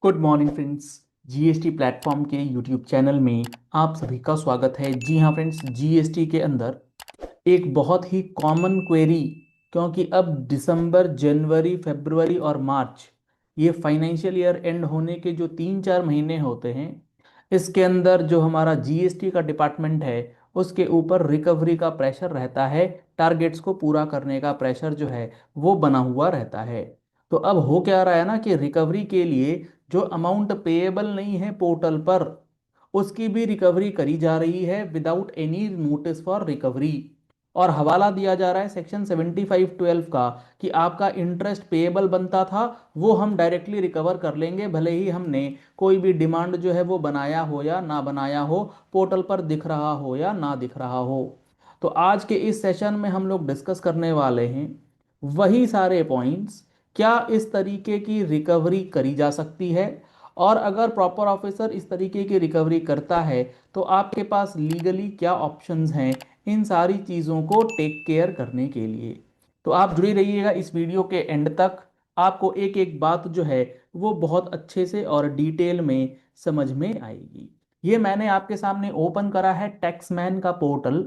Good morning friends. GST platform के YouTube channel में आप सभी का स्वागत है। जी हाँ फ्रेंड्स, जीएसटी के अंदर एक बहुत ही कॉमन क्वेरी, क्योंकि अब दिसंबर, जनवरी, फरवरी और मार्च, ये फाइनेंशियल ईयर एंड होने के जो 3-4 महीने होते हैं, इसके अंदर जो हमारा जीएसटी का डिपार्टमेंट है उसके ऊपर रिकवरी का प्रेशर रहता है। टारगेट्स को पूरा करने का प्रेशर जो है वो बना हुआ रहता है। तो अब हो क्या रहा है ना कि रिकवरी के लिए जो अमाउंट पेएबल नहीं है पोर्टल पर, उसकी भी रिकवरी करी जा रही है without any notice for recovery. और हवाला दिया जा रहा है सेक्शन 7512 का कि आपका इंटरेस्ट पेएबल बनता था वो हम डायरेक्टली रिकवर कर लेंगे, भले ही हमने कोई भी डिमांड जो है वो बनाया हो या ना बनाया हो, पोर्टल पर दिख रहा हो या ना दिख रहा हो। तो आज के इस सेशन में हम लोग डिस्कस करने वाले हैं वही सारे पॉइंट्स, क्या इस तरीके की रिकवरी करी जा सकती है, और अगर प्रॉपर ऑफिसर इस तरीके की रिकवरी करता है तो आपके पास लीगली क्या ऑप्शंस हैं इन सारी चीज़ों को टेक केयर करने के लिए। तो आप जुड़े रहिएगा इस वीडियो के एंड तक। आपको एक एक बात जो है वो बहुत अच्छे से और डिटेल में समझ में आएगी। ये मैंने आपके सामने ओपन करा है टैक्समैन का पोर्टल,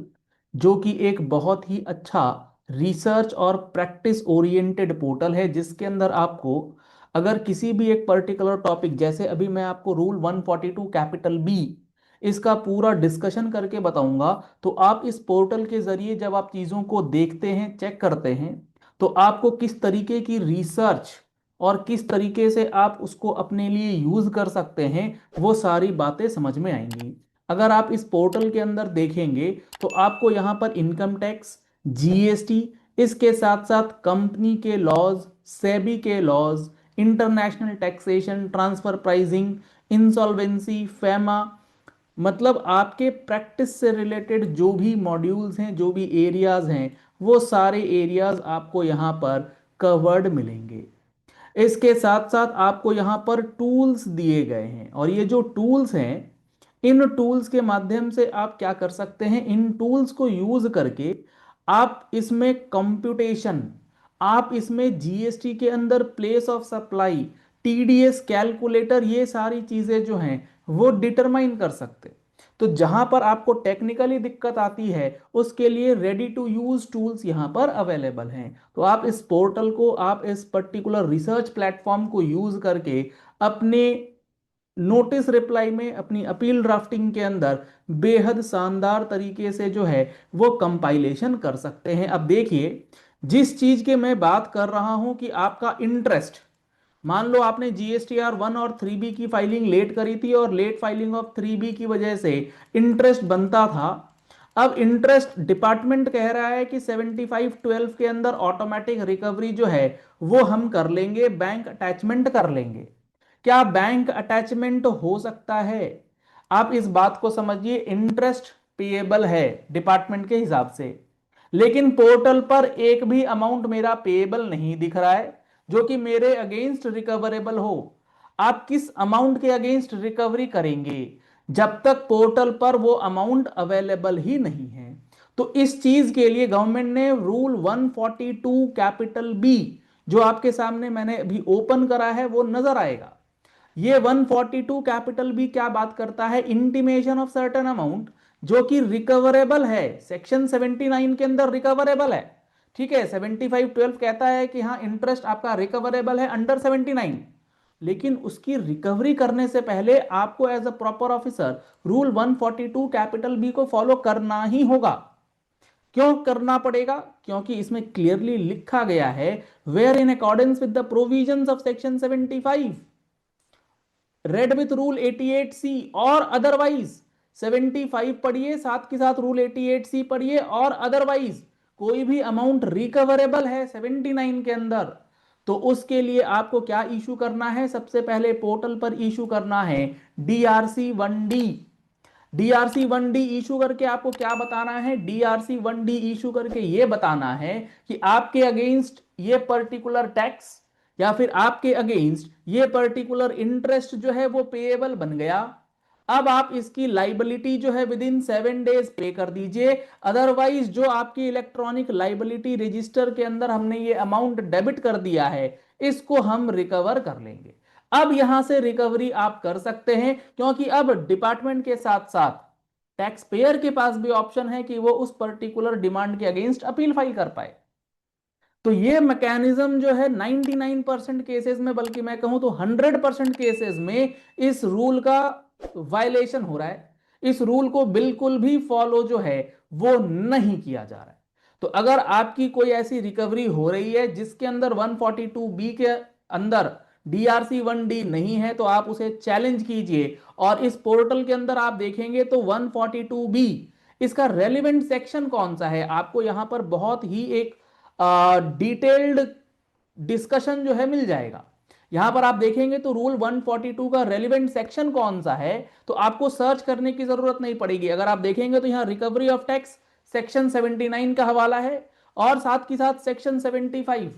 जो कि एक बहुत ही अच्छा रिसर्च और प्रैक्टिस ओरिएंटेड पोर्टल है, जिसके अंदर आपको अगर किसी भी एक पर्टिकुलर टॉपिक, जैसे अभी मैं आपको रूल 142 कैपिटल बी इसका पूरा डिस्कशन करके बताऊंगा, तो आप इस पोर्टल के जरिए जब आप चीज़ों को देखते हैं, चेक करते हैं, तो आपको किस तरीके की रिसर्च और किस तरीके से आप उसको अपने लिए यूज कर सकते हैं वो सारी बातें समझ में आएंगी। अगर आप इस पोर्टल के अंदर देखेंगे तो आपको यहाँ पर इनकम टैक्स, जीएसटी, इसके साथ साथ कंपनी के लॉज, सेबी के laws, international taxation, transfer pricing, insolvency, FEMA, मतलब आपके प्रैक्टिस से रिलेटेड जो भी मॉड्यूल्स हैं, जो भी एरियाज हैं, वो सारे एरियाज आपको यहाँ पर कवर्ड मिलेंगे। इसके साथ साथ आपको यहाँ पर टूल्स दिए गए हैं, और ये जो टूल्स हैं, इन टूल्स के माध्यम से आप क्या कर सकते हैं, इन टूल्स को यूज करके आप इसमें कंप्यूटेशन, आप इसमें जीएसटी के अंदर place of supply, TDS calculator, ये सारी चीजें जो हैं वो डिटरमाइन कर सकते। तो जहां पर आपको टेक्निकली दिक्कत आती है उसके लिए रेडी टू यूज टूल्स यहां पर अवेलेबल हैं। तो आप इस पोर्टल को, आप इस पर्टिकुलर रिसर्च प्लेटफॉर्म को यूज करके अपने नोटिस रिप्लाई में, अपनी अपील ड्राफ्टिंग के अंदर बेहद शानदार तरीके से जो है वो कंपाइलेशन कर सकते हैं। अब देखिए, जिस चीज के मैं बात कर रहा हूं कि आपका इंटरेस्ट, मान लो आपने जीएसटीआर 1 और 3B की फाइलिंग लेट करी थी और लेट फाइलिंग ऑफ 3B की वजह से इंटरेस्ट बनता था। अब इंटरेस्ट डिपार्टमेंट कह रहा है कि 7512 के अंदर ऑटोमेटिक रिकवरी जो है वो हम कर लेंगे, बैंक अटैचमेंट कर लेंगे। क्या बैंक अटैचमेंट हो सकता है? आप इस बात को समझिए, इंटरेस्ट पेएबल है डिपार्टमेंट के हिसाब से, लेकिन पोर्टल पर एक भी अमाउंट मेरा पेएबल नहीं दिख रहा है जो कि मेरे अगेंस्ट रिकवरेबल हो। आप किस अमाउंट के अगेंस्ट रिकवरी करेंगे जब तक पोर्टल पर वो अमाउंट अवेलेबल ही नहीं है? तो इस चीज के लिए गवर्नमेंट ने रूल 142 कैपिटल बी, जो आपके सामने मैंने अभी ओपन करा है वो नजर आएगा। ये 142 कैपिटल बी क्या बात करता है, इंटीमेशन ऑफ सर्टेन अमाउंट जो कि रिकवरेबल है, सेक्शन 79 के अंदर रिकवरेबल है। ठीक है, 7512 कहता है कि हाँ इंटरेस्ट आपका रिकवरेबल है अंडर 79, लेकिन उसकी रिकवरी करने से पहले आपको as a proper officer rule 142 capital B को फॉलो करना ही होगा। क्यों करना पड़ेगा? क्योंकि इसमें क्लियरली लिखा गया है, where in accordance with the provisions of section 75, read with rule 88C और अदरवाइज। 75 पढ़िए, साथ के साथ रूल 88C पढ़िए, और अदरवाइज कोई भी अमाउंट रिकवरेबल है 79 के अंदर, तो उसके लिए आपको क्या इशू करना है? सबसे पहले पोर्टल पर इशू करना है DRC 1D। DRC 1D issue करके आपको क्या बताना है? DRC 1D इशू करके ये बताना है कि आपके अगेंस्ट ये पर्टिकुलर टैक्स या फिर आपके अगेंस्ट ये पर्टिकुलर इंटरेस्ट जो है वो पेएबल बन गया। अब आप इसकी लाइबिलिटी जो है विद इन 7 डेज पे कर दीजिए, अदरवाइज जो आपकी इलेक्ट्रॉनिक लाइबिलिटी रजिस्टर के अंदर हमने ये अमाउंट डेबिट कर दिया है इसको हम रिकवर कर लेंगे। अब यहां से रिकवरी आप कर सकते हैं, क्योंकि अब डिपार्टमेंट के साथ साथ टैक्स पेयर के पास भी ऑप्शन है कि वो उस पर्टिकुलर डिमांड के अगेंस्ट अपील फाइल कर पाए। तो ये मैकेनिज्म जो है 99% केसेस में, बल्कि मैं कहूं तो 100% केसेस में इस रूल का वायलेशन हो रहा है। इस रूल को बिल्कुल भी फॉलो जो है वो नहीं किया जा रहा है। तो अगर आपकी कोई ऐसी रिकवरी हो रही है जिसके अंदर 142B के अंदर DRC1D नहीं है, तो आप उसे चैलेंज कीजिए। और इस पोर्टल के अंदर आप देखेंगे तो 142B इसका रेलिवेंट सेक्शन कौन सा है, आपको यहां पर बहुत ही एक डिटेल्ड डिस्कशन जो है मिल जाएगा। यहां पर आप देखेंगे तो रूल 142 का रेलिवेंट सेक्शन कौन सा है, तो आपको सर्च करने की जरूरत नहीं पड़ेगी। अगर आप देखेंगे तो यहां रिकवरी ऑफ टैक्स सेक्शन 79 का हवाला है, और साथ ही साथ सेक्शन 75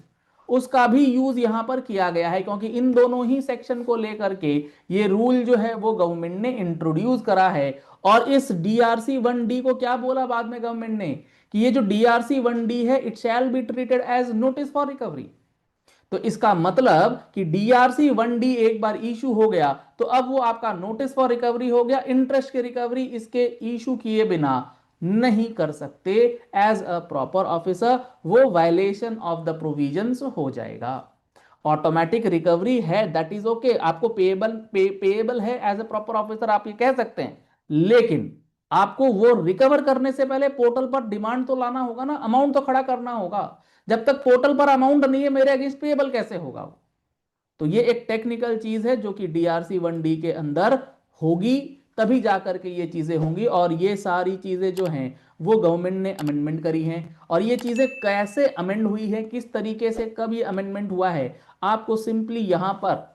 उसका भी यूज यहां पर किया गया है, क्योंकि इन दोनों ही सेक्शन को लेकर के ये रूल जो है वो गवर्नमेंट ने इंट्रोड्यूस करा है। और इस DRC1D को क्या बोला बाद में गवर्नमेंट ने, कि ये जो DRC1D है it shall be treated as notice for recovery. तो इसका मतलब कि DRC1D एक बार इशू हो गया तो अब वो आपका नोटिस फॉर रिकवरी हो गया, इंटरेस्ट की रिकवरी इसके इशू किए बिना नहीं कर सकते एज अ प्रॉपर ऑफिसर, वो वायलेशन ऑफ द प्रोविजंस हो जाएगा। ऑटोमेटिक रिकवरी है दैट इज ओके, आपको पेएबल है एज अ प्रॉपर ऑफिसर आप ये कह सकते हैं, लेकिन आपको वो रिकवर करने से पहले पोर्टल पर डिमांड तो लाना होगा ना, अमाउंट तो खड़ा करना होगा। जब तक पोर्टल पर अमाउंट नहीं है मेरे अगेंस्ट पेएबल कैसे होगा वो। तो ये एक टेक्निकल चीज है जो कि DRC1D के अंदर होगी, तभी जाकर के ये चीजें होंगी। और ये सारी चीजें जो हैं वो गवर्नमेंट ने अमेंडमेंट करी हैं, और ये चीजें कैसे अमेंड हुई है, किस तरीके से, कब ये अमेंडमेंट हुआ है, आपको सिंपली यहां पर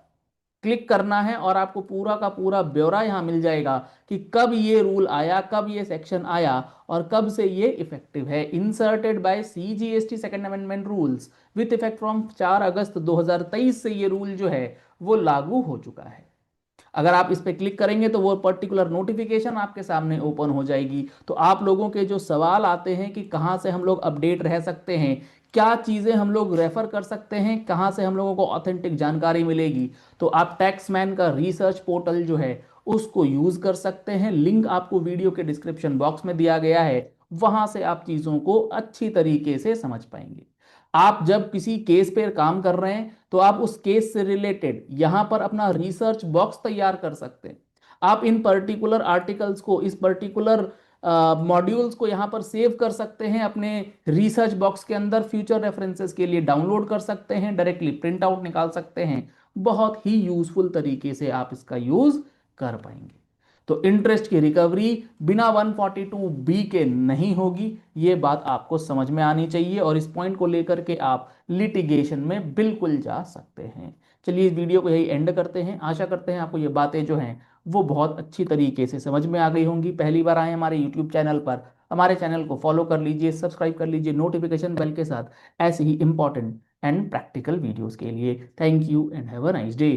क्लिक करना है और आपको पूरा का पूरा ब्यौरा यहां मिल जाएगा कि कब ये रूल आया, कब ये सेक्शन आया, और कब से ये इफेक्टिव है। Inserted by CGST second amendment rules with effect from 4 अगस्त 2023 से ये रूल जो है वो लागू हो चुका है। अगर आप इस पे क्लिक करेंगे तो वो पर्टिकुलर नोटिफिकेशन आपके सामने ओपन हो जाएगी। तो आप लोगों के जो सवाल आते हैं कि कहाँ से हम लोग अपडेट रह सकते हैं, क्या चीज़ें हम लोग रेफर कर सकते हैं, कहाँ से हम लोगों को ऑथेंटिक जानकारी मिलेगी, तो आप टैक्समैन का रिसर्च पोर्टल जो है उसको यूज़ कर सकते हैं। लिंक आपको वीडियो के डिस्क्रिप्शन बॉक्स में दिया गया है, वहां से आप चीज़ों को अच्छी तरीके से समझ पाएंगे। आप जब किसी केस पे काम कर रहे हैं तो आप उस केस से रिलेटेड यहां पर अपना रिसर्च बॉक्स तैयार कर सकते हैं। आप इन पर्टिकुलर आर्टिकल्स को, इस पर्टिकुलर मॉड्यूल्स को यहां पर सेव कर सकते हैं अपने रिसर्च बॉक्स के अंदर, फ्यूचर रेफरेंसेस के लिए डाउनलोड कर सकते हैं, डायरेक्टली प्रिंट आउट निकाल सकते हैं। बहुत ही यूजफुल तरीके से आप इसका यूज कर पाएंगे। तो इंटरेस्ट की रिकवरी बिना 142B के नहीं होगी, ये बात आपको समझ में आनी चाहिए, और इस पॉइंट को लेकर के आप लिटिगेशन में बिल्कुल जा सकते हैं। चलिए इस वीडियो को यही एंड करते हैं। आशा करते हैं आपको ये बातें जो हैं वो बहुत अच्छी तरीके से समझ में आ गई होंगी। पहली बार आए हमारे यूट्यूब चैनल पर, हमारे चैनल को फॉलो कर लीजिए, सब्सक्राइब कर लीजिए नोटिफिकेशन बेल के साथ, ऐसे ही इंपॉर्टेंट एंड प्रैक्टिकल वीडियोस के लिए। Thank you and have a nice day.